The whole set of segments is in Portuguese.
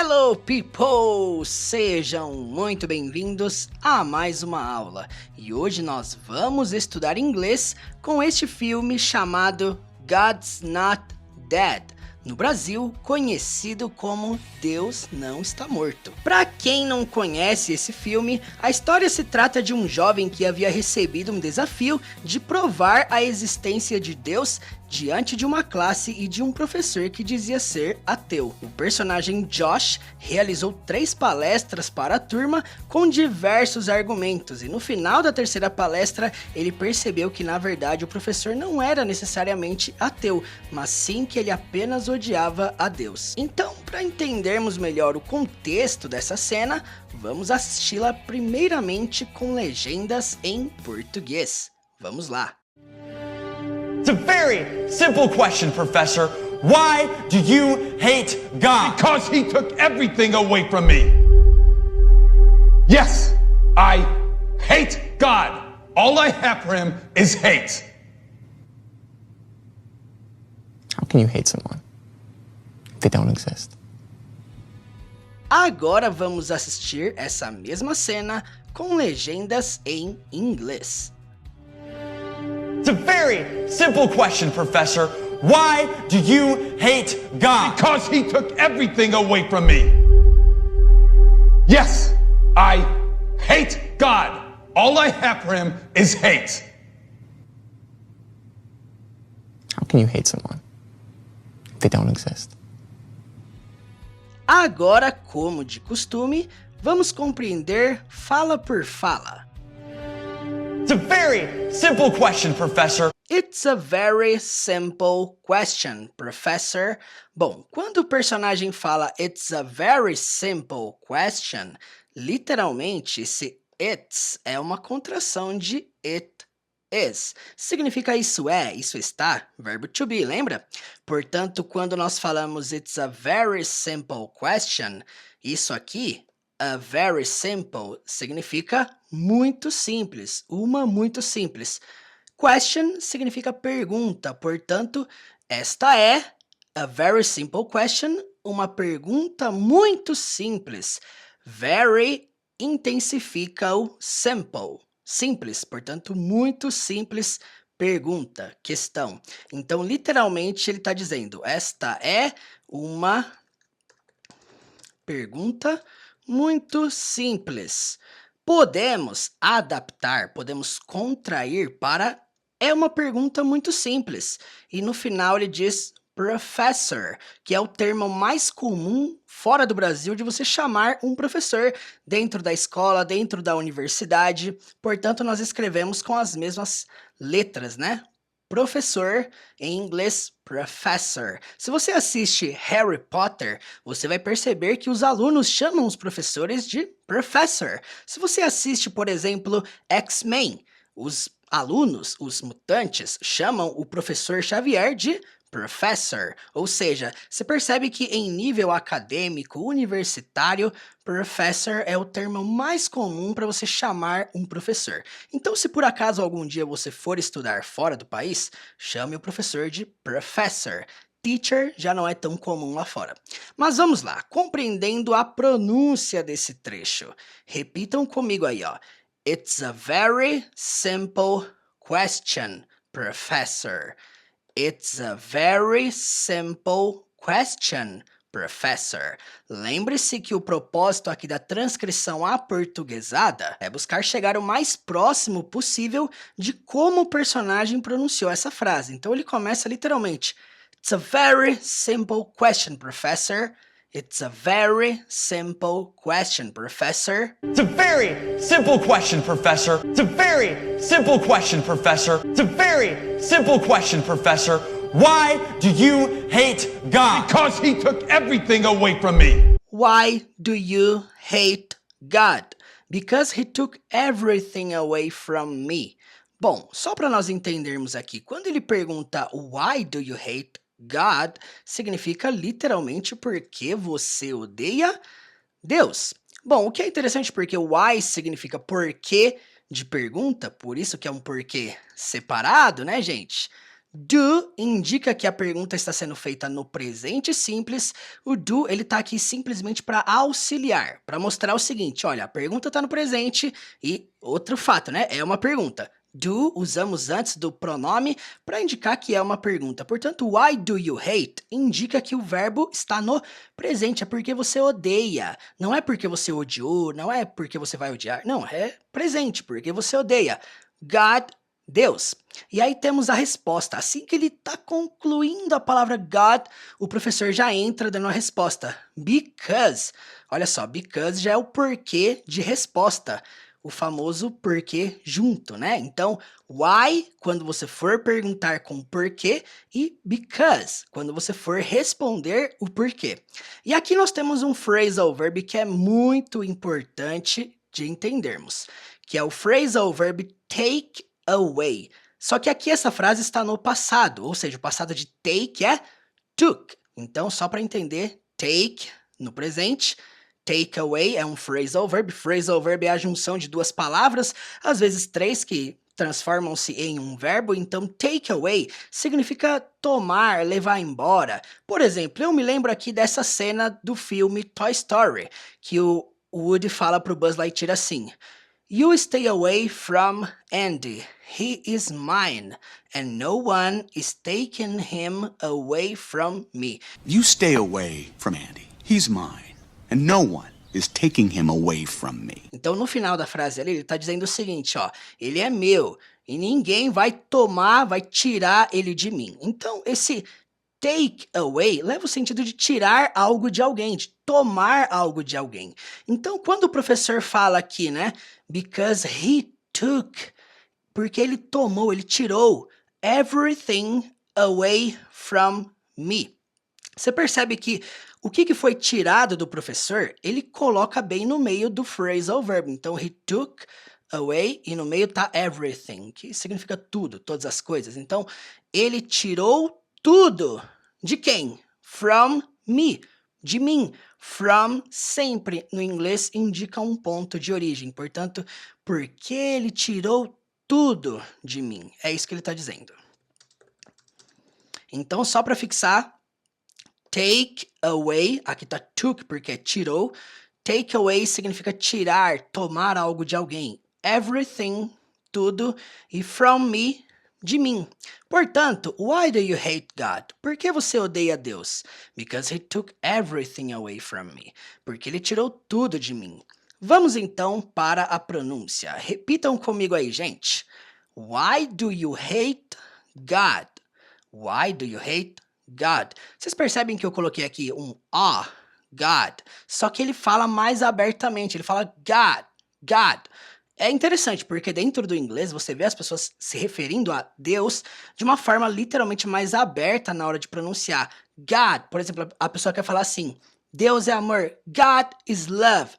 Hello people! Sejam muito bem-vindos a mais uma aula. E hoje nós vamos estudar inglês com este filme chamado God's Not Dead. No Brasil, conhecido como Deus Não Está Morto. Para quem não conhece esse filme, a história se trata de um jovem que havia recebido um desafio de provar a existência de Deus diante de uma classe e de um professor que dizia ser ateu. O personagem Josh realizou 3 palestras para a turma com diversos argumentos e no final da terceira palestra ele percebeu que na verdade o professor não era necessariamente ateu, mas sim que ele apenas odiava a Deus. Então, para entendermos melhor o contexto dessa cena, vamos assisti-la primeiramente com legendas em português. Vamos lá! It's a very simple question, Professor. Why do you hate God? Because he took everything away from me. Yes, I hate God. All I have for him is hate. How can you hate someone if they don't exist? Agora vamos assistir essa mesma cena com legendas em inglês. It's a very simple question, Professor. Why do you hate God? Because he took everything away from me. Yes, I hate God. All I have for him is hate. How can you hate someone if they don't exist? Agora, como de costume, vamos compreender fala por fala. It's a very simple question, Professor. It's a very simple question, Professor. Bom, quando o personagem fala It's a very simple question, literalmente esse it's é uma contração de it is. Significa isso é, isso está, verbo to be, lembra? Portanto, quando nós falamos It's a very simple question, isso aqui, a very simple, significa muito simples, uma muito simples. Question significa pergunta, portanto, esta é a very simple question, uma pergunta muito simples. Very intensifica o simple, simples, portanto, muito simples pergunta, questão. Então, literalmente, ele está dizendo, esta é uma pergunta muito simples. Podemos adaptar, podemos contrair para é uma pergunta muito simples. E no final ele diz professor, que é o termo mais comum fora do Brasil de você chamar um professor dentro da escola, dentro da universidade. Portanto, nós escrevemos com as mesmas letras, né? Professor, em inglês, professor. Se você assiste Harry Potter, você vai perceber que os alunos chamam os professores de professor. Se você assiste, por exemplo, X-Men, os alunos, os mutantes, chamam o professor Xavier de professor, ou seja, você percebe que em nível acadêmico, universitário, professor é o termo mais comum para você chamar um professor. Então, se por acaso algum dia você for estudar fora do país, chame o professor de professor. Teacher já não é tão comum lá fora. Mas vamos lá, compreendendo a pronúncia desse trecho. Repitam comigo aí, ó. It's a very simple question, professor. It's a very simple question, professor. Lembre-se que o propósito aqui da transcrição aportuguesada é buscar chegar o mais próximo possível de como o personagem pronunciou essa frase. Então ele começa literalmente, It's a very simple question, professor. It's a very simple question, professor. It's a very simple question, Professor. It's a very simple question, Professor. It's a very simple question, Professor. Why do you hate God? Because he took everything away from me. Why do you hate God? Because he took everything away from me. Bom, só para nós entendermos aqui, quando ele pergunta Why do you hate God, significa literalmente porque você odeia Deus. Bom, o que é interessante porque why significa porquê de pergunta, por isso que é um porquê separado, né, gente? Do indica que a pergunta está sendo feita no presente simples. O do, ele tá aqui simplesmente para auxiliar, para mostrar o seguinte, olha, a pergunta está no presente e outro fato, né? É uma pergunta. Do usamos antes do pronome para indicar que é uma pergunta. Portanto, why do you hate indica que o verbo está no presente, é porque você odeia. Não é porque você odiou, não é porque você vai odiar. Não, é presente, porque você odeia. God, Deus. E aí temos a resposta. Assim que ele está concluindo a palavra God, o professor já entra dando a resposta. Because. Olha só, because já é o porquê de resposta. O famoso porquê junto, né? Então, why, quando você for perguntar com porquê, e because, quando você for responder o porquê. E aqui nós temos um phrasal verb que é muito importante de entendermos, que é o phrasal verb take away. Só que aqui essa frase está no passado, ou seja, o passado de take é took. Então, só para entender, take no presente, take away é um phrasal verb. Phrasal verb é a junção de duas palavras, às vezes três, que transformam-se em um verbo. Então, take away significa tomar, levar embora. Por exemplo, eu me lembro aqui dessa cena do filme Toy Story, que o Woody fala para o Buzz Lightyear assim: You stay away from Andy. He is mine, and no one is taking him away from me. You stay away from Andy. He's mine, and no one is taking him away from me. Então, no final da frase ali, ele está dizendo o seguinte, ó, ele é meu, e ninguém vai tomar, vai tirar ele de mim. Então, esse take away leva o sentido de tirar algo de alguém, de tomar algo de alguém. Então, quando o professor fala aqui, né, because he took, porque ele tomou, ele tirou everything away from me. Você percebe que o que foi tirado do professor, ele coloca bem no meio do phrasal verb. Então, he took away e no meio tá everything, que significa tudo, todas as coisas. Então, ele tirou tudo. De quem? From me. De mim. From sempre no inglês indica um ponto de origem. Portanto, porque ele tirou tudo de mim. É isso que ele está dizendo. Então, só para fixar, take away, aqui tá took porque tirou. Take away significa tirar, tomar algo de alguém. Everything, tudo. E from me, de mim. Portanto, why do you hate God? Por que você odeia Deus? Because he took everything away from me. Porque ele tirou tudo de mim. Vamos então para a pronúncia. Repitam comigo aí, gente. Why do you hate God? Why do you hate God? Vocês percebem que eu coloquei aqui um O, God, só que ele fala mais abertamente, ele fala God, God. É interessante, porque dentro do inglês você vê as pessoas se referindo a Deus de uma forma literalmente mais aberta na hora de pronunciar. God, por exemplo, a pessoa quer falar assim, Deus é amor, God is love.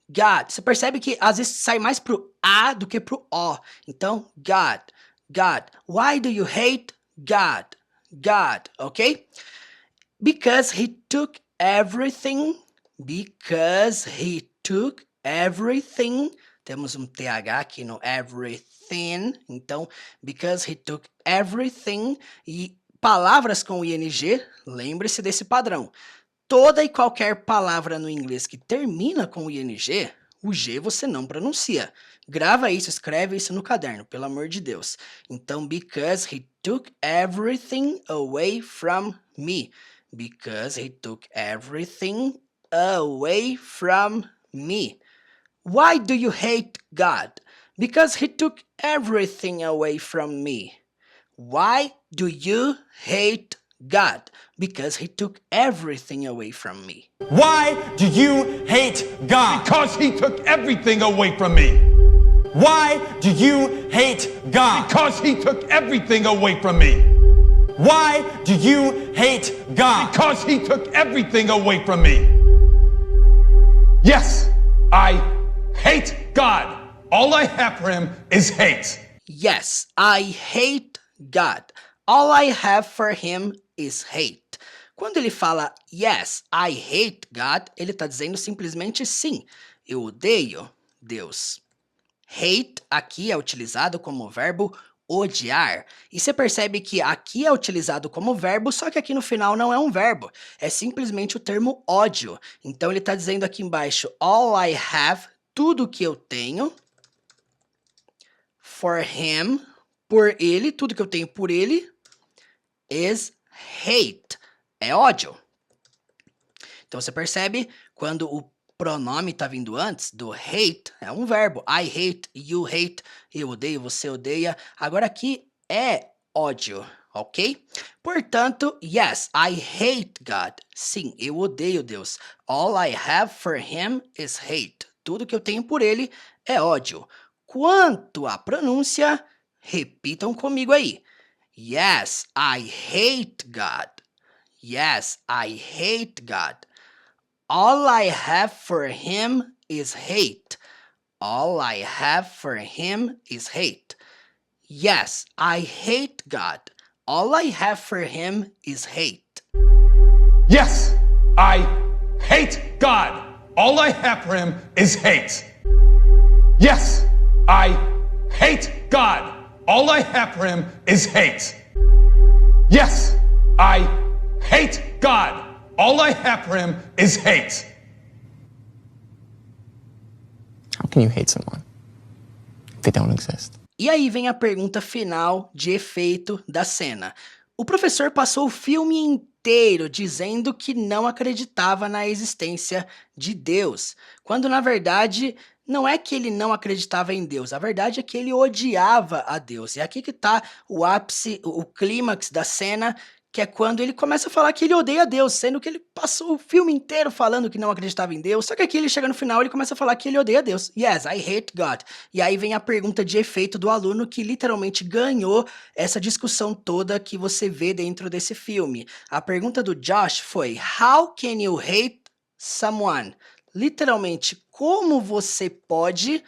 God, você percebe que às vezes sai mais pro A do que pro O. Então, God, God. Why do you hate God? God, ok? Because he took everything. Because he took everything. Temos um TH aqui no everything. Então, because he took everything. E palavras com ing, lembre-se desse padrão. Toda e qualquer palavra no inglês que termina com ing, o G você não pronuncia. Grava isso, escreve isso no caderno, pelo amor de Deus. Então, because he took everything away from me. Because he took everything away from me. Why do you hate God? Because he took everything away from me. Why do you hate God? Because he took everything away from me. Why do you hate God? Because he took everything away from me. Why do you hate God? Because he took everything away from me. Why do you hate God? Because he took everything away from me. Yes, I hate God. All I have for him is hate. Yes, I hate God. All I have for him is hate. Quando ele fala yes, I hate God, ele está dizendo simplesmente sim, eu odeio Deus. Hate aqui é utilizado como verbo odiar. E você percebe que aqui é utilizado como verbo, só que aqui no final não é um verbo. É simplesmente o termo ódio. Então ele está dizendo aqui embaixo, all I have, tudo que eu tenho, for him, por ele, tudo que eu tenho por ele, is hate, é ódio. Então você percebe quando o pronome está vindo antes do hate, é um verbo. I hate, you hate, eu odeio, você odeia. Agora aqui é ódio, ok? Portanto, yes, I hate God. Sim, eu odeio Deus. All I have for him is hate. Tudo que eu tenho por ele é ódio. Quanto à pronúncia, repitam comigo aí. Yes, I hate God. Yes, I hate God. All I have for him is hate. All I have for him is hate. Yes, I hate God. All I have for him is hate. Yes, I hate God. All I have for him is hate. Yes, I hate God. All I have for him is hate. Yes, I hate God. All I have for him is hate. How can you hate someone if they don't exist? E aí vem a pergunta final de efeito da cena. O professor passou o filme inteiro dizendo que não acreditava na existência de Deus, quando na verdade não é que ele não acreditava em Deus, a verdade é que ele odiava a Deus. E aqui que tá o ápice, o clímax da cena, que é quando ele começa a falar que ele odeia Deus, sendo que ele passou o filme inteiro falando que não acreditava em Deus, só que aqui ele chega no final e ele começa a falar que ele odeia Deus. Yes, I hate God. E aí vem a pergunta de efeito do aluno que literalmente ganhou essa discussão toda que você vê dentro desse filme. A pergunta do Josh foi, how can you hate someone? Literalmente, como você pode...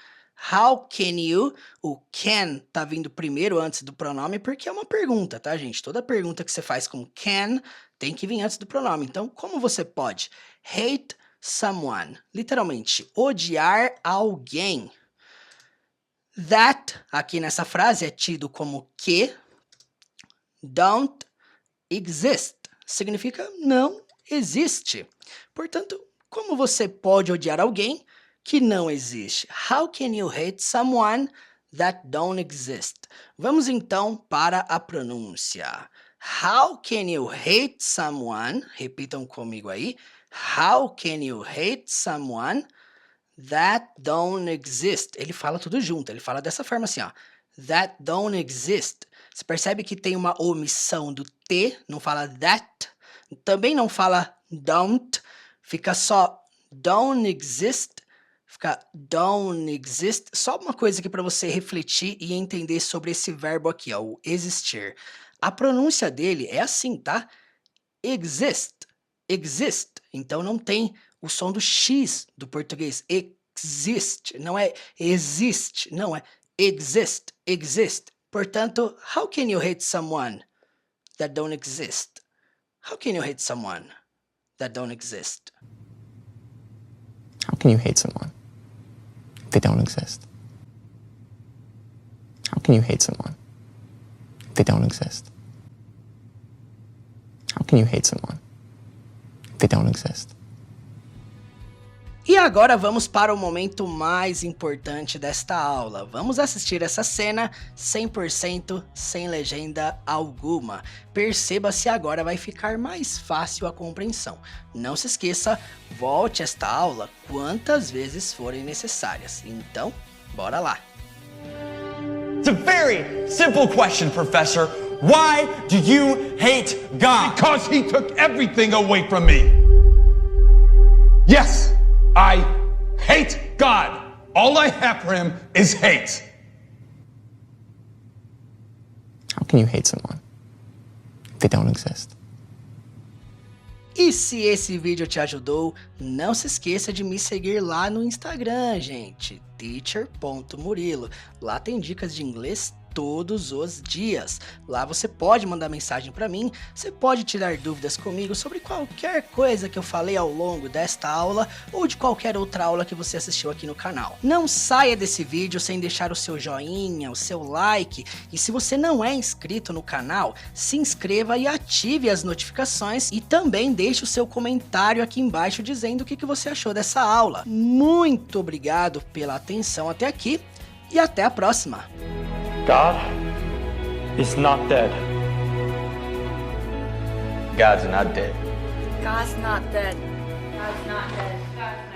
How can you? O can tá vindo primeiro antes do pronome porque é uma pergunta, tá, gente? Toda pergunta que você faz com can tem que vir antes do pronome. Então, como você pode hate someone? Literalmente, odiar alguém. That, aqui nessa frase, é tido como que don't exist. Significa não existe. Portanto, como você pode odiar alguém que não existe? How can you hate someone that don't exist? Vamos então para a pronúncia. How can you hate someone? Repitam comigo aí. How can you hate someone that don't exist? Ele fala tudo junto, ele fala dessa forma assim, ó. That don't exist. Você percebe que tem uma omissão do T, não fala that, também não fala don't, fica só don't exist. Fica don't exist. Só uma coisa aqui para você refletir e entender sobre esse verbo aqui, ó, o existir. A pronúncia dele é assim, tá? Exist. Exist. Então não tem o som do X do português. Exist. Não é existe. Não é exist. Exist. Portanto, how can you hate someone that don't exist? How can you hate someone that don't exist? How can you hate someone if they don't exist? How can you hate someone if they don't exist? How can you hate someone if they don't exist? E agora vamos para o momento mais importante desta aula. Vamos assistir essa cena 100% sem legenda alguma. Perceba se agora vai ficar mais fácil a compreensão. Não se esqueça, volte esta aula quantas vezes forem necessárias. Então, bora lá! It's a very simple question, Professor. Why do you hate God? Because he took everything away from me. Yes, I hate God. All I have for him is hate. How can you hate someone if they don't exist? E se esse vídeo te ajudou, não se esqueça de me seguir lá no Instagram, gente, teacher.murilo. Lá tem dicas de inglês todos os dias. Lá você pode mandar mensagem para mim, você pode tirar dúvidas comigo sobre qualquer coisa que eu falei ao longo desta aula ou de qualquer outra aula que você assistiu aqui no canal. Não saia desse vídeo sem deixar o seu joinha, o seu like, e se você não é inscrito no canal, se inscreva e ative as notificações e também deixe o seu comentário aqui embaixo dizendo o que você achou dessa aula. Muito obrigado pela atenção até aqui e até a próxima. God is not dead. God's not dead. God's not dead. God's not dead.